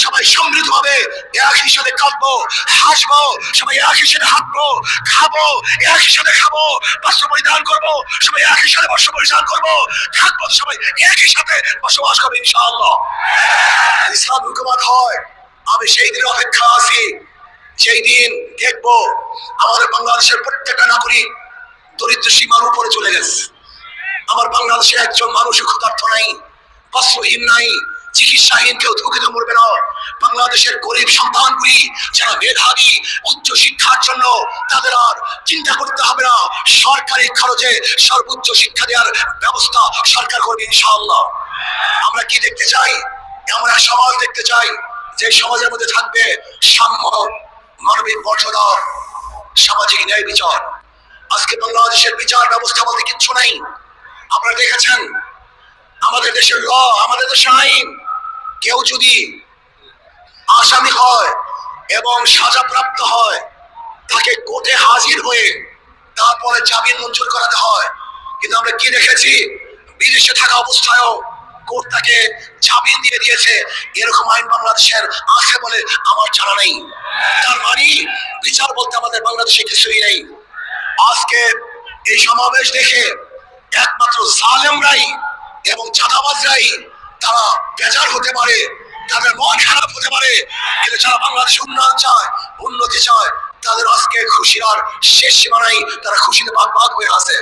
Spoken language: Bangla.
সবাই সমৃদ্ধভাবে একই সাথে কাঁদবো, হাসবো, সবাই একই সাথে হাঁটবো, খাবো, একই সাথে খাবো, বস্ত্র পরিধান করবো, সবাই একই সাথে বস্ত্র পরিধান করবো, থাকবো সবাই একই সাথে বসবাস করবো ইনশাআল্লাহ। ইসলাম হুকুমত হয়, আমি সেই দিন অপেক্ষা আছি সেই দিন দেখবো আমাদের বাংলাদেশের প্রত্যেকটা নাগরিক দরিদ্র সীমার উপরে চলে গেছে। আমার বাংলাদেশে একজন মানুষ ক্ষুধার্ত নাই, বস্ত্রহীন নাই, চিকিৎসাহীন কেউ ধুকিতে মরবে না। বাংলাদেশের গরিব সন্তানগুলি যারা মেধাবী উচ্চ শিক্ষার জন্য তাদের আর চিন্তা করতে হবে না, সরকারি খরচে সর্বোচ্চ শিক্ষা দেওয়ার ব্যবস্থা সরকার করবে ইনশাআল্লাহ। আমরা কি দেখতে চাই? আমরা সমাজ দেখতে চাই যে সমাজের মধ্যে থাকবে সাম্য, মানবিক মর্যাদা, সামাজিক ন্যায় বিচার। আজকে বাংলাদেশের বিচার ব্যবস্থা বলতে কিচ্ছু নাই। আপনারা দেখেছেন আমাদের দেশের ল, আমাদের দেশের আইন, কেউ যদি আসামি হয় এবং সাজাপ্রাপ্ত হয় তাকে কোর্টে হাজির হয়ে তারপরে জামিন মঞ্জুর করাতে হয়। কিন্তু আমরা কি দেখেছি, বিদেশে থাকা অবস্থায়ও কোর্ট তাকে জামিন দিয়ে দিয়েছে। এরকম আইন বাংলাদেশের আছে বলে আমার জানা নেই। তার মানে বিচার বলতে আমাদের বাংলাদেশে কিছুই নেই। আজকে এই সমাবেশ দেখে একমাত্র জালেমরাই এবং চাঁদাবাজরাই তারা বেজার হতে পারে, তাদের মন খারাপ হতে পারে, কিন্তু যারা বাংলাদেশ উন্নয়ন চায়, উন্নতি চায়, তাদের আজকে খুশির আর শেষ সীমা নাই, তারা খুশিতে ভাগ ভাগ হয়ে আছে।